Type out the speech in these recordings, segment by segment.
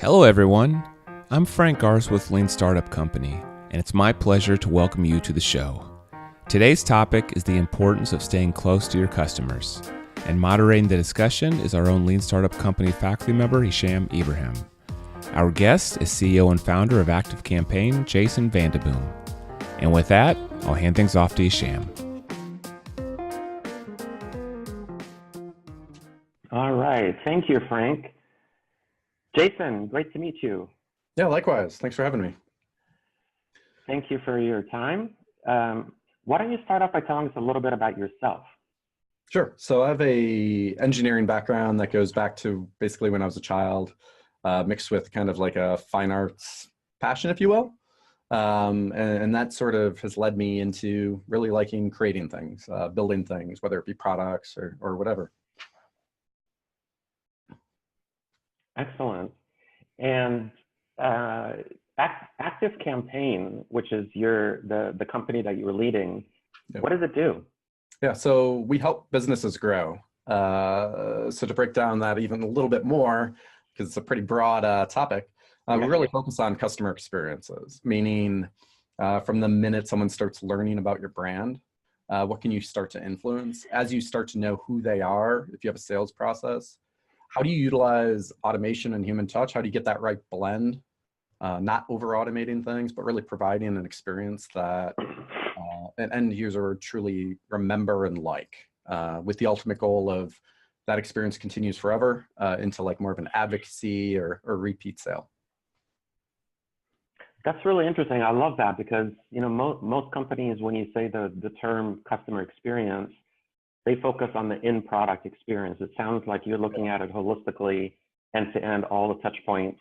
Hello, everyone. I'm Frank Gars with Lean Startup Company, and it's my pleasure to welcome you to the show. Today's topic is the importance of staying close to your customers, and moderating the discussion is our own Lean Startup Company faculty member, Hisham Ibrahim. Our guest is CEO and founder of ActiveCampaign, Jason VandeBoom. And with that, I'll hand things off to Hisham. All right. Thank you, Frank. Jason, great to meet you. Yeah, likewise. Thanks for having me. Thank you for your time. Why don't you start off by telling us a little bit about yourself? Sure. So I have a engineering background that goes back to basically when I was a child, mixed with kind of like a fine arts passion, if you will. And that sort of has led me into really liking creating things, building things, whether it be products or whatever. Excellent. And ActiveCampaign, which is the company that you were leading, What does it do? Yeah, so we help businesses grow. So to break down that even a little bit more, because it's a pretty broad topic, we really focus on customer experiences, meaning from the minute someone starts learning about your brand, what can you start to influence? As you start to know who they are, if you have a sales process, how do you utilize automation and human touch? How do you get that right blend? Not over automating things, but really providing an experience that an end user would truly remember and like, with the ultimate goal of that experience continues forever into like more of an advocacy or repeat sale. That's really interesting. I love that because, you know, most companies, when you say the term customer experience, they focus on the in-product experience. It sounds like you're looking at it holistically, end-to-end, all the touch points,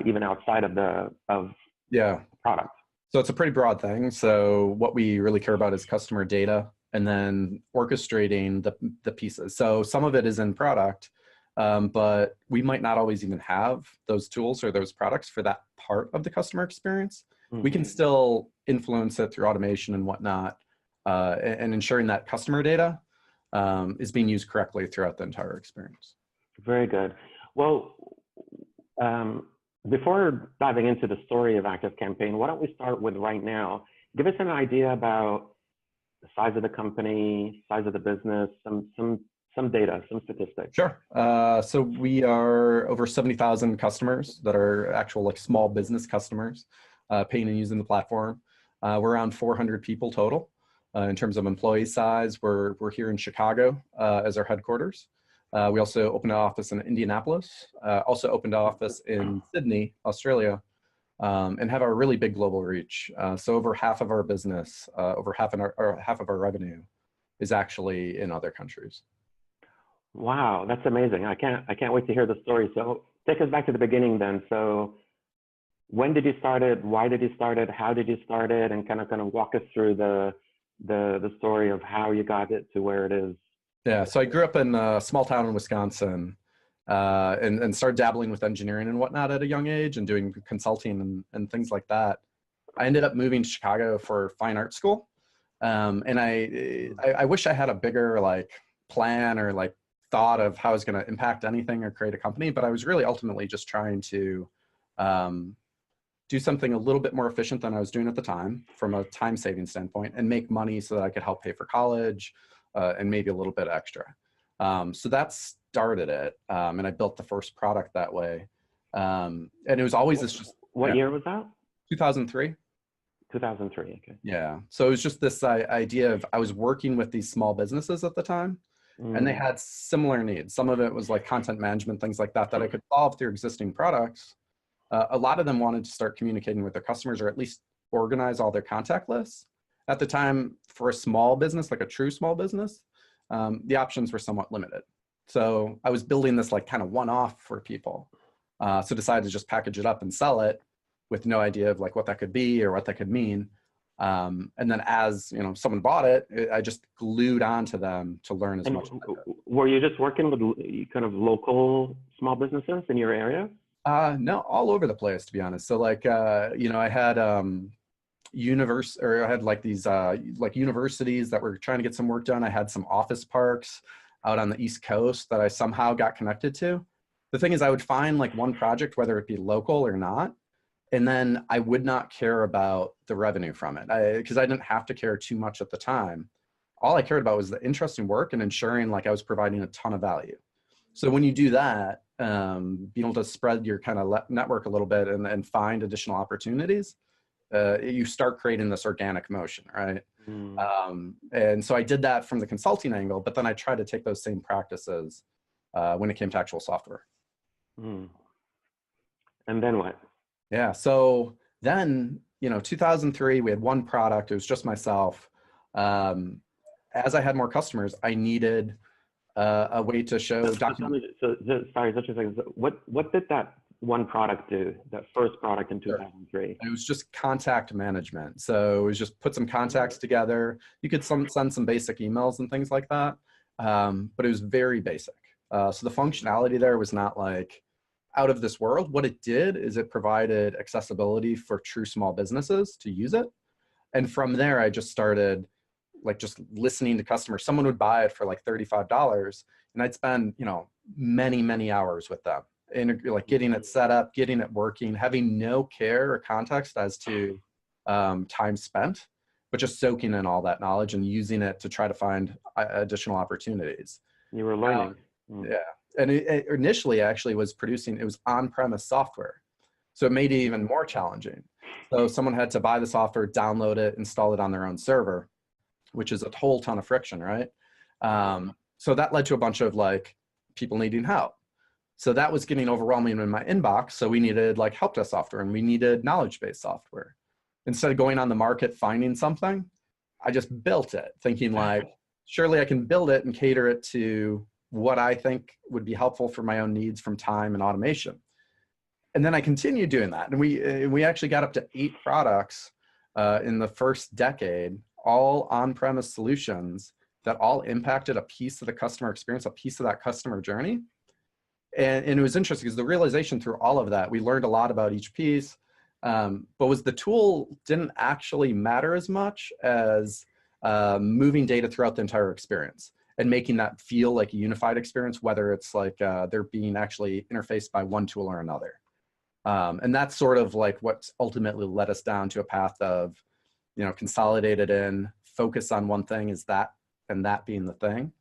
even outside of the product. So it's a pretty broad thing. So what we really care about is customer data and then orchestrating the pieces. So some of it is in product, but we might not always even have those tools or those products for that part of the customer experience. Mm-hmm. We can still influence it through automation and whatnot, and ensuring that customer data is being used correctly throughout the entire experience. Very good. Well, before diving into the story of ActiveCampaign, why don't we start with right now? Give us an idea about the size of the company, size of the business, some data, some statistics. Sure. So we are over 70,000 customers that are actual like small business customers paying and using the platform. We're around 400 people total. In terms of employee size, we're here in Chicago as our headquarters. We also opened an office in Indianapolis, also opened an office in Sydney, Australia, and have a really big global reach. So over half of our business, over half of our revenue is actually in other countries. Wow, that's amazing. I can't wait to hear the story. So take us back to the beginning then. So when did you start it? Why did you start it? How did you start it? And kind of walk us through the story of how you got it to where it is. Yeah, so I grew up in a small town in Wisconsin and started dabbling with engineering and whatnot at a young age and doing consulting and things like that. I ended up moving to Chicago for fine art school. And I wish I had a bigger like plan or like thought of how I was going to impact anything or create a company, but I was really ultimately just trying to do something a little bit more efficient than I was doing at the time from a time saving standpoint and make money so that I could help pay for college and maybe a little bit extra. So that started it. And I built the first product that way. And it was always this just— What year was that? 2003. 2003, okay. Yeah. So it was just this idea of I was working with these small businesses at the time and they had similar needs. Some of it was like content management, things like that I could solve through existing products. A lot of them wanted to start communicating with their customers or at least organize all their contact lists. At the time, for a small business, like a true small business, the options were somewhat limited. So I was building this like kind of one-off for people. So decided to just package it up and sell it with no idea of like what that could be or what that could mean. And then as you know, someone bought it, I just glued onto them to learn as much as I could. Were you just working with kind of local small businesses in your area? No, all over the place, to be honest. So like, you know, I had I had like these like universities that were trying to get some work done. I had some office parks out on the East Coast that I somehow got connected to. the thing is I would find like one project, whether it be local or not, and then I would not care about the revenue from it because I didn't have to care too much at the time. All I cared about was the interesting work and ensuring like I was providing a ton of value. So when you do that, being able to spread your kind of network a little bit and find additional opportunities, you start creating this organic motion, right? And so I did that from the consulting angle, but then I tried to take those same practices when it came to actual software. And then what? Yeah, so then, 2003, we had one product. It was just myself. As I had more customers, I needed a way to show document. Sorry, such a second. What did that one product do? That first product in 2003? It was just contact management. So it was just put some contacts together. You could send some basic emails and things like that, but it was very basic. So the functionality there was not like out of this world. What it did is it provided accessibility for true small businesses to use it. And from there, I just started like just listening to customers. Someone would buy it for like $35 and I'd spend, many, many hours with them and like getting it set up, getting it working, having no care or context as to time spent, but just soaking in all that knowledge and using it to try to find additional opportunities. You were learning. Yeah. And it initially actually was it was on-premise software. So it made it even more challenging. So someone had to buy the software, download it, install it on their own server, which is a whole ton of friction, right? So that led to a bunch of like people needing help. So that was getting overwhelming in my inbox. So we needed like help desk software and we needed knowledge-based software. Instead of going on the market, finding something, I just built it thinking like, surely I can build it and cater it to what I think would be helpful for my own needs from time and automation. And then I continued doing that. And we actually got up to 8 products in the first decade, all on-premise solutions that all impacted a piece of the customer experience, a piece of that customer journey. And it was interesting because the realization through all of that, we learned a lot about each piece, but was the tool didn't actually matter as much as moving data throughout the entire experience and making that feel like a unified experience, whether it's like they're being actually interfaced by one tool or another. And that's sort of like what ultimately led us down to a path of, consolidated in, focus on one thing is that, and that being the thing,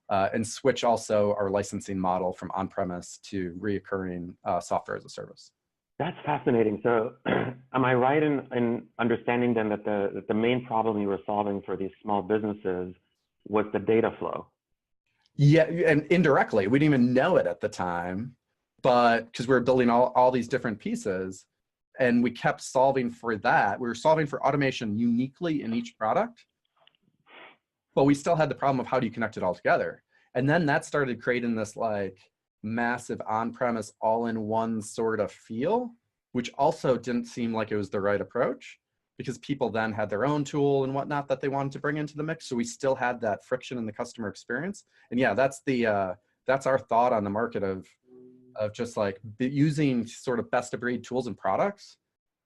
and switch also our licensing model from on-premise to reoccurring software as a service. That's fascinating. So am I right in understanding then that the main problem you were solving for these small businesses was the data flow? Yeah, and indirectly, we didn't even know it at the time, but because we were building all these different pieces and we kept solving for that. We were solving for automation uniquely in each product, but we still had the problem of how do you connect it all together? And then that started creating this like massive on-premise all-in-one sort of feel, which also didn't seem like it was the right approach because people then had their own tool and whatnot that they wanted to bring into the mix. So we still had that friction in the customer experience. And yeah, that's our thought on the market of just like using sort of best of breed tools and products.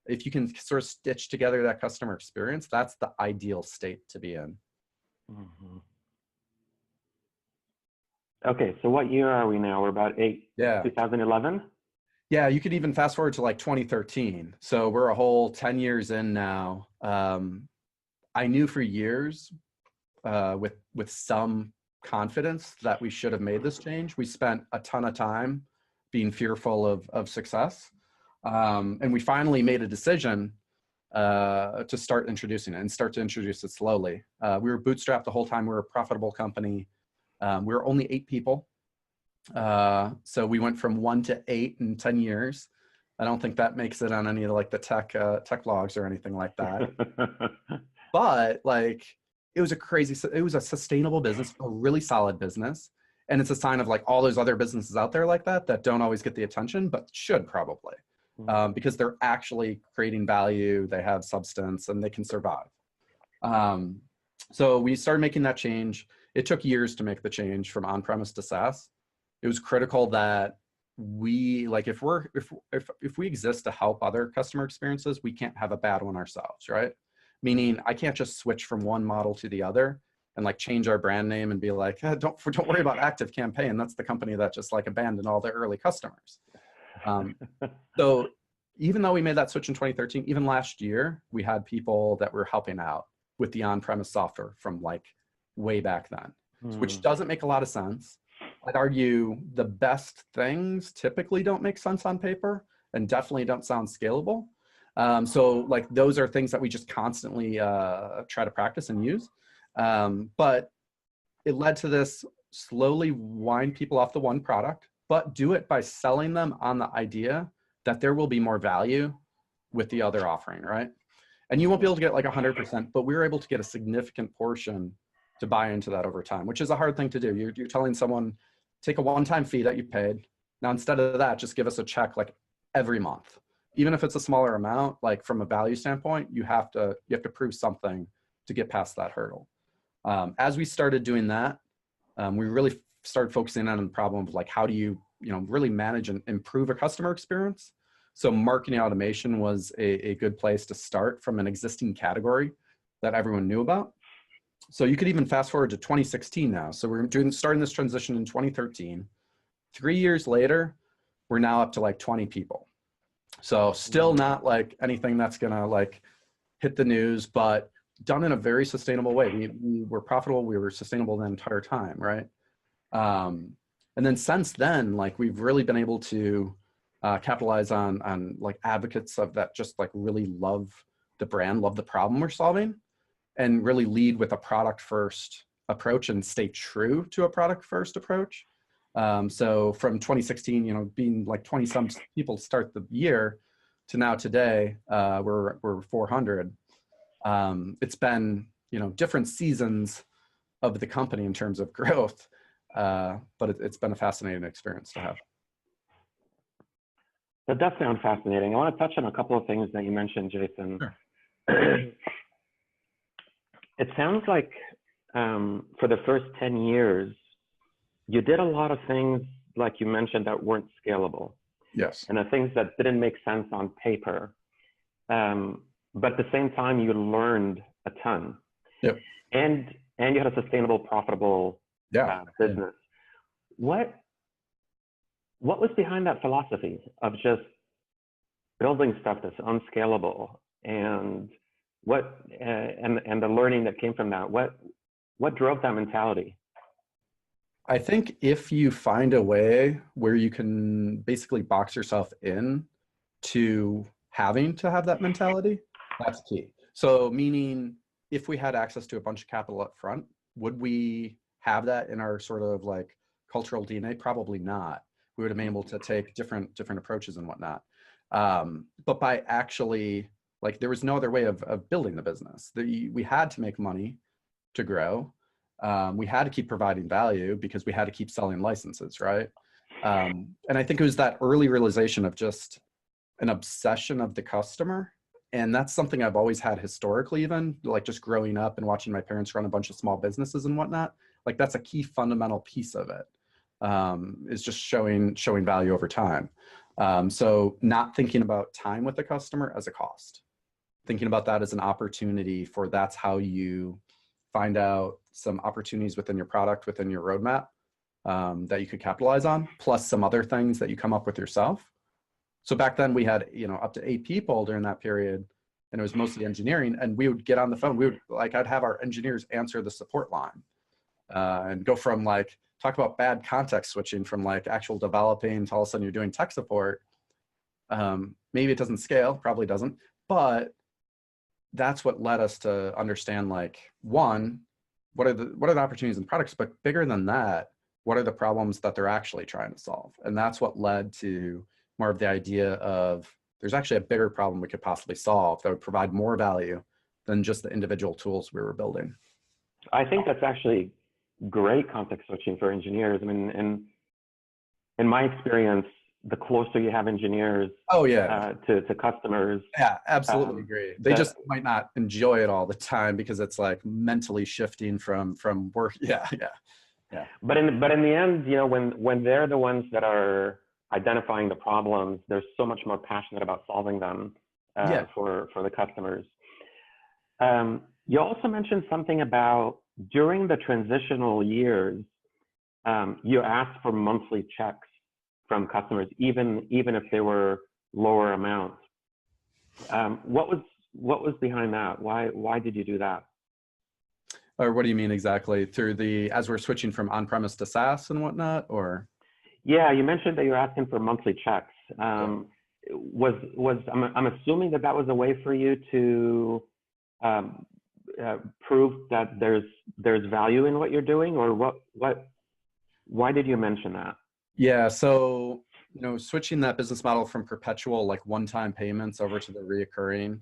If you can sort of stitch together that customer experience, that's the ideal state to be in. Mm-hmm. Okay, so what year are we now? We're about 2011? Yeah, you could even fast forward to like 2013. So we're a whole 10 years in now. I knew for years with some confidence that we should have made this change. We spent a ton of time being fearful of success. And we finally made a decision to start introducing it and start to introduce it slowly. We were bootstrapped the whole time. We were a profitable company. We were only 8 people. So we went from 1 to 8 in 10 years. I don't think that makes it on any of like the tech blogs or anything like that. But like, it was a sustainable business, a really solid business. And it's a sign of like all those other businesses out there like that don't always get the attention, but should probably, because they're actually creating value, they have substance, and they can survive. So we started making that change. It took years to make the change from on-premise to SaaS. It was critical that we, like, if we exist to help other customer experiences, we can't have a bad one ourselves, right? Meaning I can't just switch from one model to the other and like change our brand name and be like, don't worry about ActiveCampaign. That's the company that just like abandoned all their early customers. So even though we made that switch in 2013, even last year, we had people that were helping out with the on-premise software from like way back then, which doesn't make a lot of sense. I'd argue the best things typically don't make sense on paper and definitely don't sound scalable. So like those are things that we just constantly try to practice and use. But it led to this slowly wind people off the one product, but do it by selling them on the idea that there will be more value with the other offering, right? And you won't be able to get like 100%, but we were able to get a significant portion to buy into that over time, which is a hard thing to do. You're telling someone, take a one-time fee that you paid. Now, instead of that, just give us a check like every month. Even if it's a smaller amount, like from a value standpoint, you have to prove something to get past that hurdle. As we started doing that, we really started focusing on the problem of like, how do you really manage and improve a customer experience? So marketing automation was a good place to start from an existing category that everyone knew about. So you could even fast forward to 2016 now. So we're starting this transition in 2013. 3 years later, we're now up to like 20 people. So still not like anything that's gonna like hit the news, but done in a very sustainable way. We were profitable, we were sustainable the entire time, right? And then since then, like we've really been able to capitalize on like advocates of that just like really love the brand, love the problem we're solving, and really lead with a product first approach and stay true to a product first approach. So from 2016, being like 20 some people to start the year to now today, we're 400. It's been, different seasons of the company in terms of growth, but it's been a fascinating experience to have. That does sound fascinating. I want to touch on a couple of things that you mentioned, Jason. Sure. It sounds like for the first 10 years, you did a lot of things, like you mentioned, that weren't scalable. Yes. And the things that didn't make sense on paper. But at the same time, you learned a ton. Yep. And you had a sustainable, profitable business. What was behind that philosophy of just building stuff that's unscalable, and and the learning that came from that? What drove that mentality? I think if you find a way where you can basically box yourself in to having to have that mentality, that's key. So meaning, if we had access to a bunch of capital up front, would we have that in our sort of like cultural DNA? Probably not. We would have been able to take different approaches and whatnot. But by actually, like, there was no other way of building the business. We had to make money to grow. We had to keep providing value because we had to keep selling licenses, right? And I think it was that early realization of just an obsession of the customer. And that's something I've always had historically, even like just growing up and watching my parents run a bunch of small businesses and whatnot. Like that's a key fundamental piece of it, is just showing value over time. So not thinking about time with the customer as a cost, thinking about that as an opportunity for that's how you find out some opportunities within your product, within your roadmap, that you could capitalize on, plus some other things that you come up with yourself. So back then we had, up to 8 people during that period, and it was mostly engineering, and we would get on the phone. I'd have our engineers answer the support line, and go from like, talk about bad context switching from like actual developing to all of a sudden you're doing tech support. Maybe it doesn't scale, probably doesn't, but that's what led us to understand, like, one, what are the opportunities and products, but bigger than that, what are the problems that they're actually trying to solve? And that's what led to more of the idea of there's actually a bigger problem we could possibly solve that would provide more value than just the individual tools we were building. I think that's actually great context switching for engineers. I mean, in my experience, the closer you have engineers to customers. Yeah, absolutely agree. They just might not enjoy it all the time because it's like mentally shifting from work. Yeah. But in the end, when they're the ones that are identifying the problems, they're so much more passionate about solving them for the customers. You also mentioned something about during the transitional years, you asked for monthly checks from customers, even if they were lower amounts. What was behind that? Why did you do that? Or what do you mean exactly? Through as we're switching from on-premise to SaaS and whatnot, or? Yeah, you mentioned that you're asking for monthly checks. I'm assuming that was a way for you to prove that there's value in what you're doing, or why did you mention that? Yeah, so switching that business model from perpetual, like one-time payments, over to the reoccurring,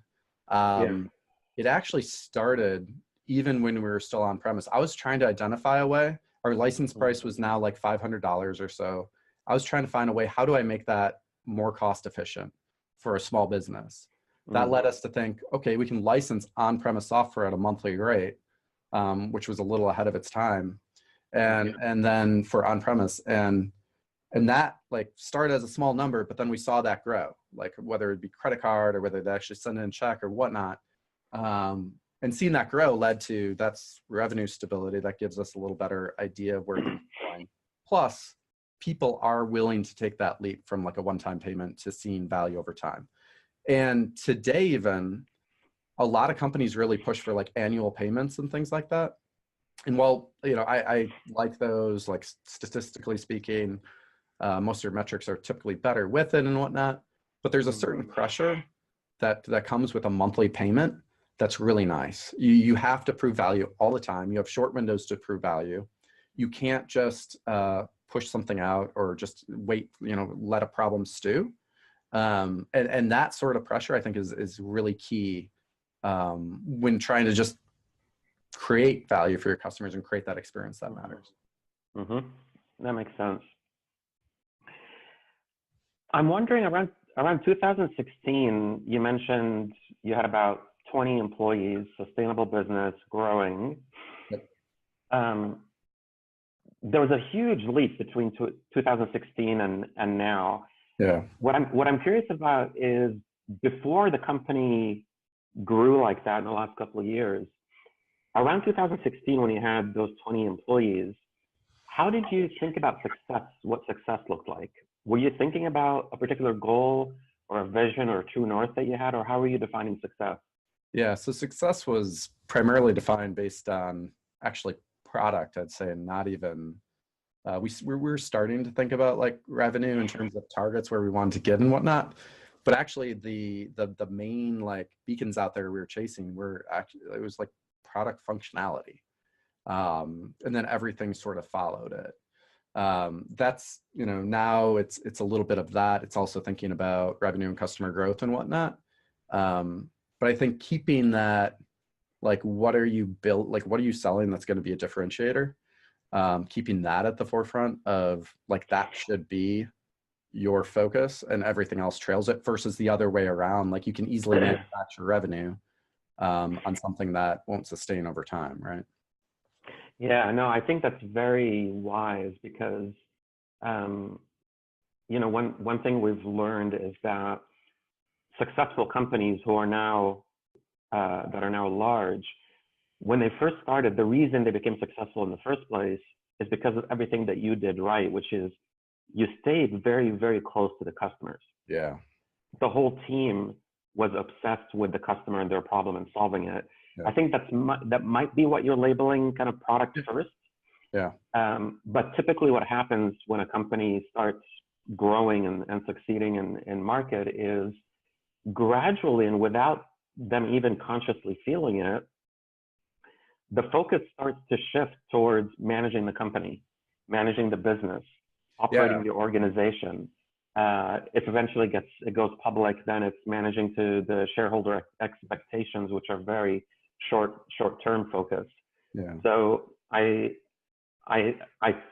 it actually started even when we were still on premise. I was trying to identify a way. Our license price was now like $500 or so. I was trying to find a way, how do I make that more cost efficient for a small business? That led us to think, okay, we can license on-premise software at a monthly rate, which was a little ahead of its time. And then for on-premise, and that like started as a small number, but then we saw that grow, like whether it be credit card or whether they actually send in a check or whatnot. And seeing that grow led to, that's revenue stability. That gives us a little better idea of where things are going. Plus, people are willing to take that leap from like a one-time payment to seeing value over time. And today, even a lot of companies really push for like annual payments and things like that. And while, I like those, like statistically speaking, most of your metrics are typically better with it and whatnot, but there's a certain pressure that comes with a monthly payment that's really nice. You have to prove value all the time. You have short windows to prove value. You can't just push something out or just wait, let a problem stew. And that sort of pressure, I think, is really key when trying to just create value for your customers and create that experience that matters. That makes sense. I'm wondering, around 2016, you mentioned you had about 20 employees, sustainable business, growing. Yep. There was a huge leap between 2016 and now. Yeah. What I'm curious about is, before the company grew like that in the last couple of years, around 2016, when you had those 20 employees, how did you think about success? What success looked like? Were you thinking about a particular goal or a vision or a true north that you had, or how were you defining success? Yeah, so success was primarily defined based on actually product, I'd say, and not even, we were starting to think about like revenue in terms of targets where we wanted to get and whatnot. But actually the main like beacons out there we were chasing were actually, it was like product functionality. And then everything sort of followed it. That's, now it's a little bit of that. It's also thinking about revenue and customer growth and whatnot. But I think keeping that, like, what are you selling that's going to be a differentiator? Keeping that at the forefront of like, that should be your focus and everything else trails it, versus the other way around. Like, you can easily manufacture revenue on something that won't sustain over time, right? Yeah, no, I think that's very wise, because, one thing we've learned is that successful companies who are now, that are now large, when they first started, the reason they became successful in the first place is because of everything that you did right, which is you stayed very, very close to the customers. Yeah. The whole team was obsessed with the customer and their problem and solving it. Yeah. I think that might be what you're labeling kind of product first. Yeah. But typically what happens when a company starts growing and succeeding in market is, gradually and without them even consciously feeling it, the focus starts to shift towards managing the company, managing the business, operating the organization. It eventually goes public, then it's managing to the shareholder expectations, which are very short-term focused. Yeah. So I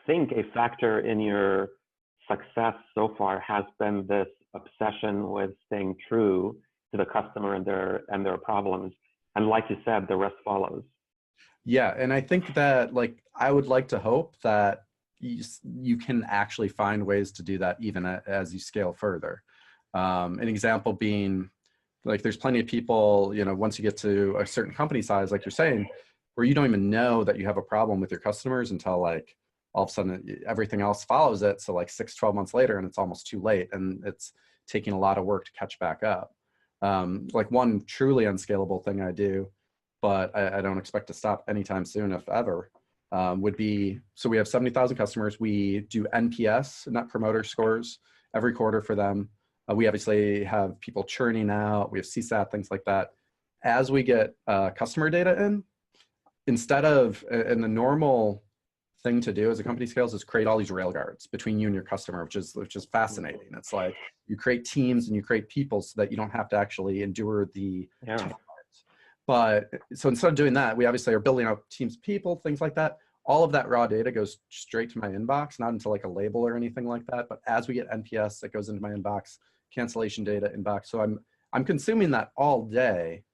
think a factor in your success so far has been this obsession with staying true to the customer and their problems. And like you said, the rest follows. Yeah, and I think that, like, I would like to hope that you can actually find ways to do that even as you scale further. An example being, like, there's plenty of people, once you get to a certain company size, like you're saying, where you don't even know that you have a problem with your customers until like all of a sudden everything else follows it. So like 6-12 months later, and it's almost too late, and it's taking a lot of work to catch back up. Like one truly unscalable thing I do, but I don't expect to stop anytime soon, if ever, would be, so we have 70,000 customers. We do NPS, Net Promoter Scores, every quarter for them. We obviously have people churning out. We have CSAT, things like that. As we get customer data in, instead of, and the normal thing to do as a company scales is create all these railguards between you and your customer, which is fascinating. It's like you create teams and you create people so that you don't have to actually endure the tough parts. But so instead of doing that, we obviously are building out teams of people, things like that. All of that raw data goes straight to my inbox, not into like a label or anything like that. But as we get NPS, it goes into my inbox, cancellation data inbox. So I'm consuming that all day.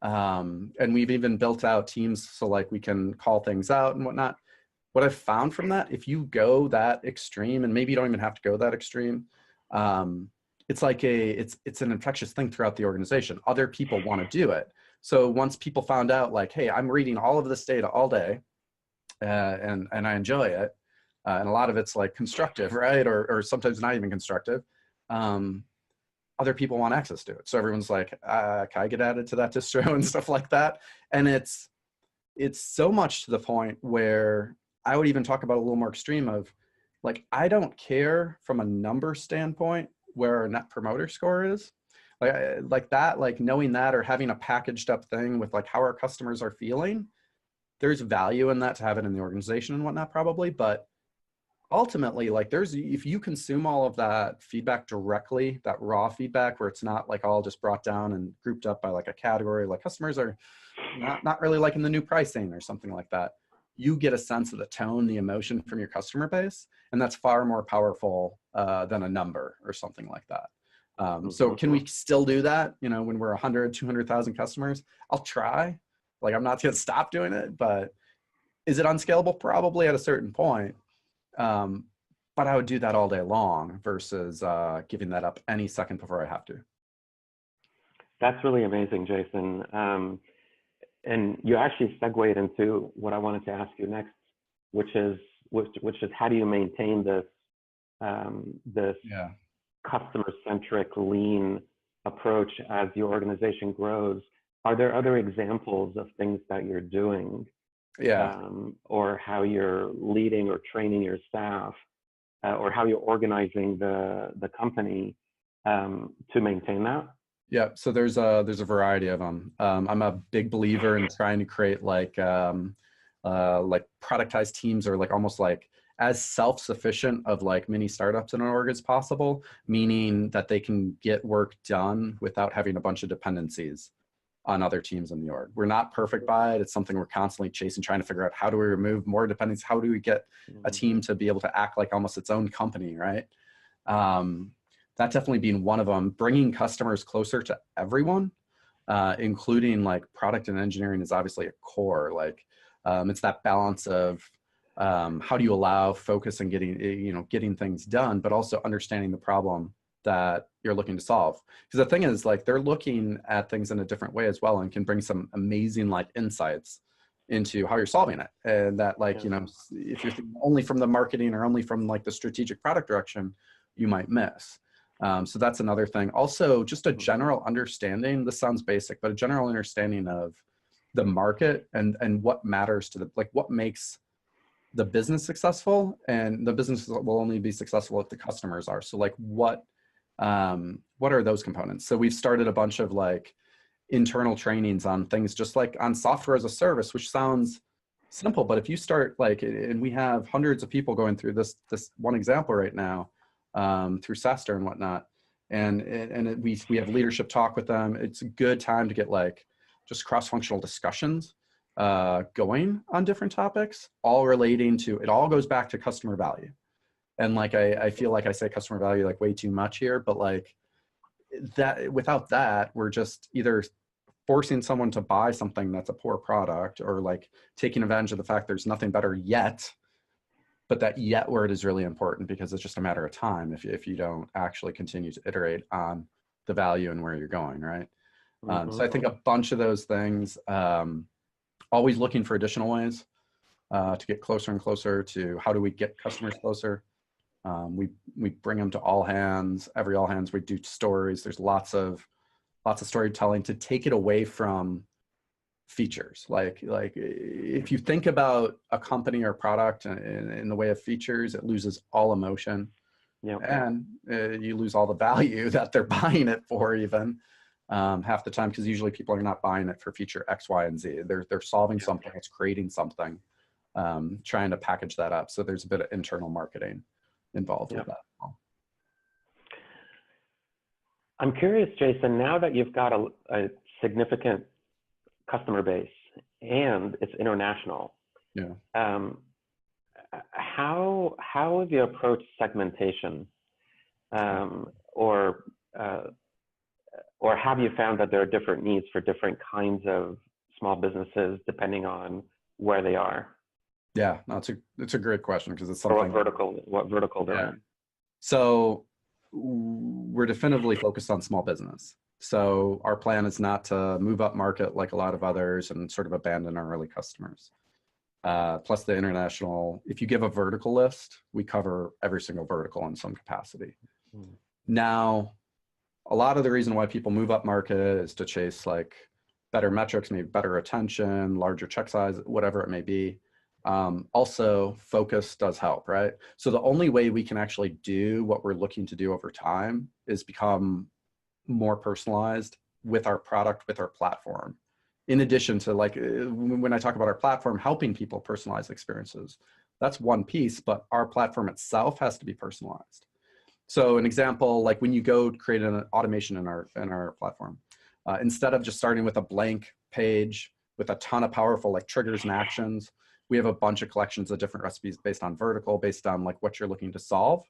And we've even built out teams so like we can call things out and whatnot. What I've found from that, if you go that extreme, and maybe you don't even have to go that extreme, it's like it's an infectious thing throughout the organization. Other people want to do it. So once people found out like, hey, I'm reading all of this data all day, and I enjoy it, and a lot of it's like constructive, right? Or sometimes not even constructive. Other people want access to it. So everyone's like, can I get added to that distro and stuff like that? And it's so much to the point where I would even talk about a little more extreme of like, I don't care from a number standpoint where our Net Promoter Score is. Like that, like knowing that or having a packaged up thing with like how our customers are feeling, there's value in that to have it in the organization and whatnot probably. But ultimately, like if you consume all of that feedback directly, that raw feedback where it's not like all just brought down and grouped up by like a category, like customers are not really liking the new pricing or something like that. You get a sense of the tone, the emotion from your customer base, and that's far more powerful than a number or something like that. So can we still do that? You know, when we're 100, 200,000 customers, I'll try. Like I'm not going to stop doing it, but is it unscalable? Probably at a certain point. But I would do that all day long versus giving that up any second before I have to. That's really amazing, Jason. And you actually segued into what I wanted to ask you next, which is how do you maintain this customer-centric, lean approach as your organization grows? Are there other examples of things that you're doing, or how you're leading or training your staff, or how you're organizing the company to maintain that? Yeah, so there's a variety of them. I'm a big believer in trying to create like productized teams, or like almost like as self-sufficient of like mini startups in an org as possible, meaning that they can get work done without having a bunch of dependencies on other teams in the org. We're not perfect by it. It's something we're constantly chasing, trying to figure out how do we remove more dependencies? How do we get a team to be able to act like almost its own company, right? That definitely being one of them. Bringing customers closer to everyone, including like product and engineering, is obviously a core. Like it's that balance of how do you allow focus and getting things done, but also understanding the problem that you're looking to solve. Because the thing is, like, they're looking at things in a different way as well, and can bring some amazing like insights into how you're solving it. And that, like, you know, if you're thinking only from the marketing or only from like the strategic product direction, you might miss. So that's another thing. Also, just a general understanding, this sounds basic, but a general understanding of the market and what matters to what makes the business successful. And the business will only be successful if the customers are. So like what are those components? So we've started a bunch of like internal trainings on things just like on software as a service, which sounds simple, but if you start like, and we have hundreds of people going through this one example right now, through SaaStr and whatnot. And we have leadership talk with them. It's a good time to get like just cross-functional discussions going on different topics, all relating to, it all goes back to customer value. And like, I feel like I say customer value like way too much here, but like that, without that, we're just either forcing someone to buy something that's a poor product, or like taking advantage of the fact there's nothing better yet. But that yet word is really important, because it's just a matter of time if you don't actually continue to iterate on the value and where you're going, right? So I think a bunch of those things. always looking for additional ways to get closer and closer to how do we get customers closer. We bring them to all hands. Every all hands we do stories. There's lots of storytelling to take it away from features. Like if you think about a company or product in the way of features, it loses all emotion. Yeah. And you lose all the value that they're buying it for, even half the time, because usually people are not buying it for feature X, Y, and Z. They're solving something, it's creating something, trying to package that up. So there's a bit of internal marketing involved with that. I'm curious, Jason, now that you've got a significant customer base and it's international, how have you approached segmentation, or have you found that there are different needs for different kinds of small businesses depending on where they are? Yeah, no, it's a great question, because it's something. Or what vertical they're in. So we're definitively focused on small business. So our plan is not to move up market like a lot of others and sort of abandon our early customers. Plus the international, if you give a vertical list, we cover every single vertical in some capacity. Now, a lot of the reason why people move up market is to chase like better metrics, maybe better retention, larger check size, whatever it may be. Also, focus does help, right? So the only way we can actually do what we're looking to do over time is become more personalized with our product, with our platform. In addition to, like, when I talk about our platform, helping people personalize experiences, that's one piece, but our platform itself has to be personalized. So an example, like when you go create an automation in our platform, instead of just starting with a blank page with a ton of powerful like triggers and actions, we have a bunch of collections of different recipes based on vertical, based on like what you're looking to solve.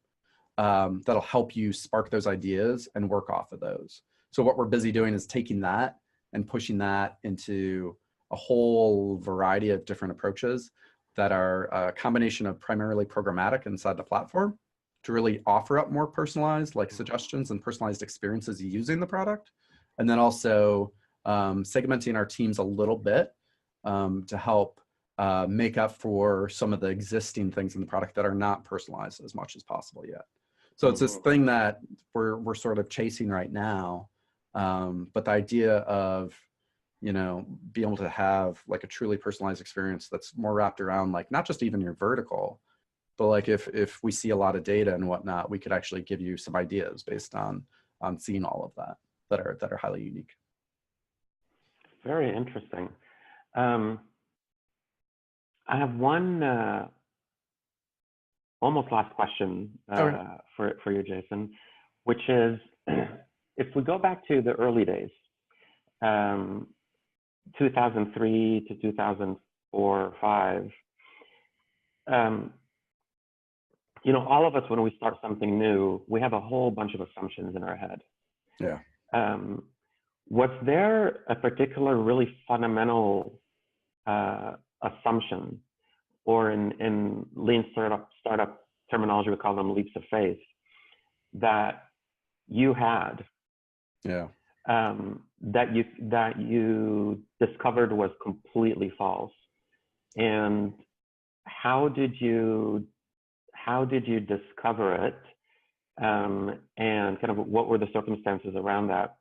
That'll help you spark those ideas and work off of those. So what we're busy doing is taking that and pushing that into a whole variety of different approaches that are a combination of primarily programmatic inside the platform to really offer up more personalized like suggestions and personalized experiences using the product. And then also segmenting our teams a little bit to help make up for some of the existing things in the product that are not personalized as much as possible yet. So it's this thing that we're sort of chasing right now. But the idea of, you know, being able to have like a truly personalized experience that's more wrapped around like not just even your vertical, but like if we see a lot of data and whatnot, we could actually give you some ideas based on seeing all of that are highly unique. Very interesting. I have one almost last question for you, Jason, which is, if we go back to the early days, 2003 to 2004 or 5, you know, all of us, when we start something new, we have a whole bunch of assumptions in our head. Yeah. Was there a particular really fundamental assumption, or in lean startup terminology, we call them leaps of faith, that you had, that you discovered was completely false? And how did you discover it? And kind of what were the circumstances around that?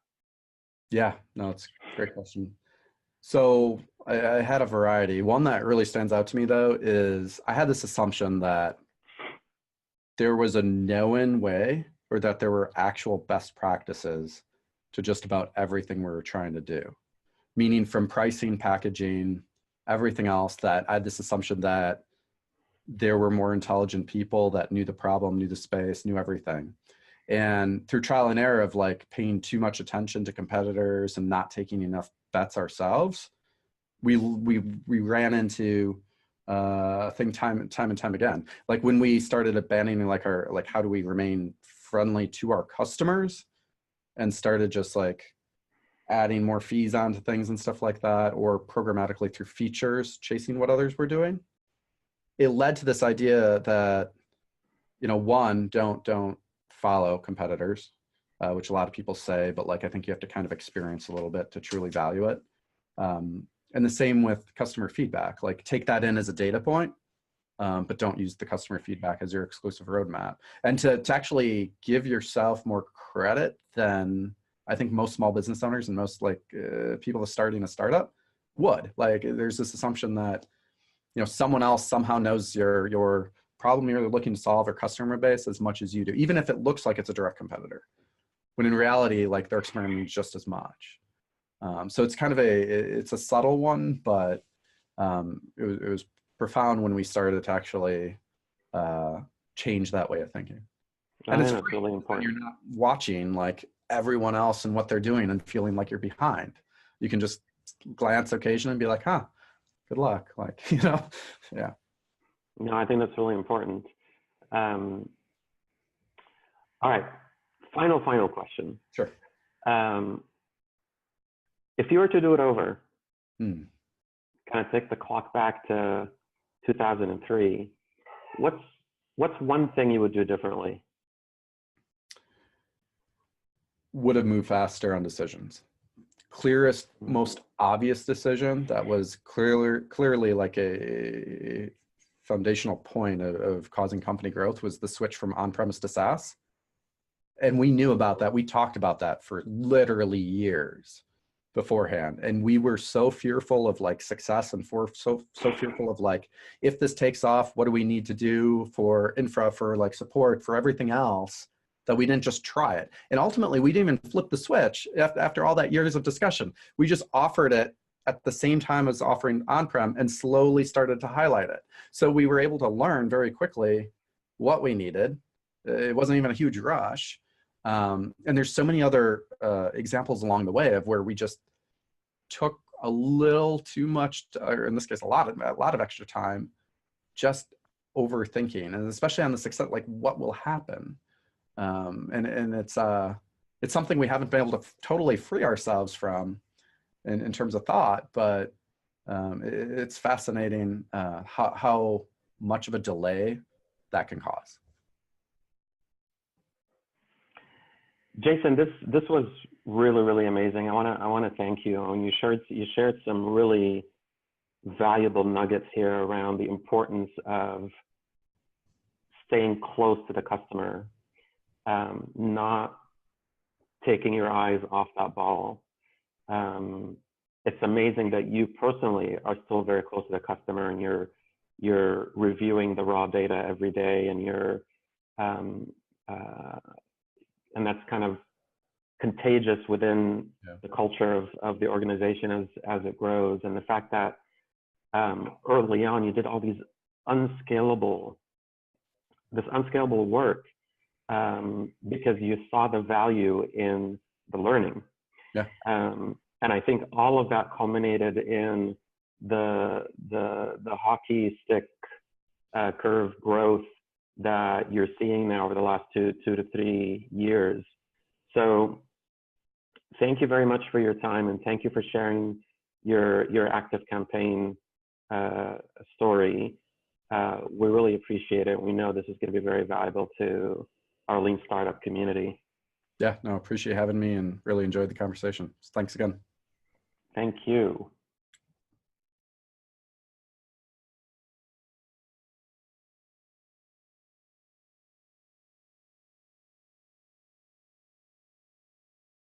Yeah, no, it's a great question. So I had a variety. One that really stands out to me though is I had this assumption that there was a known way, or that there were actual best practices to just about everything we were trying to do. Meaning from pricing, packaging, everything else, that I had this assumption that there were more intelligent people that knew the problem, knew the space, knew everything. And through trial and error of like paying too much attention to competitors and not taking enough bets ourselves, we ran into thing time and time again. Like when we started abandoning like how do we remain friendly to our customers, and started just like adding more fees onto things and stuff like that, or programmatically through features chasing what others were doing, it led to this idea that, you know, one, don't follow competitors, which a lot of people say, but like I think you have to kind of experience a little bit to truly value it. And the same with customer feedback. Like take that in as a data point, but don't use the customer feedback as your exclusive roadmap. And to actually give yourself more credit than I think most small business owners and most like people starting a startup would. Like there's this assumption that, you know, someone else somehow knows your problem you're looking to solve or customer base as much as you do, even if it looks like it's a direct competitor. When in reality, like they're experimenting just as much. So it's kind of it's a subtle one, but it was profound when we started to actually change that way of thinking. And it's that's really important. You're not watching like everyone else and what they're doing and feeling like you're behind. You can just glance occasionally and be like, huh, good luck. Like, you know, yeah. No, I think that's really important. All right, final question. Sure. If you were to do it over, Hmm. kind of take the clock back to 2003, what's one thing you would do differently? Would have moved faster on decisions. Clearest, most obvious decision that was clearly like a foundational point of causing company growth was the switch from on-premise to SaaS. And we knew about that. We talked about that for literally years beforehand. And we were so fearful of like success and so fearful of like, if this takes off, what do we need to do for infra, for like support, for everything else, that we didn't just try it. And ultimately we didn't even flip the switch after all that years of discussion. We just offered it at the same time as offering on-prem and slowly started to highlight it. So we were able to learn very quickly what we needed. It wasn't even a huge rush. And there's so many other examples along the way of where we just took a little too much, or in this case, a lot of extra time, just overthinking, and especially on the success, like what will happen. And it's something we haven't been able to totally free ourselves from in terms of thought, but it's fascinating how much of a delay that can cause. Jason, this was really amazing. I want to thank you. And you shared some really valuable nuggets here around the importance of staying close to the customer, not taking your eyes off that ball. It's amazing that you personally are still very close to the customer, and you're reviewing the raw data every day, and and that's kind of contagious within the culture of the organization as it grows. And the fact that early on you did all these unscalable work because you saw the value in the learning. Yeah. And I think all of that culminated in the hockey stick curve growth that you're seeing now over the last 2 to 3 years. So thank you very much for your time, and thank you for sharing your ActiveCampaign story. We really appreciate it. We know this is going to be very valuable to our lean startup community. Yeah, no, appreciate having me and really enjoyed the conversation. Thanks again. Thank you.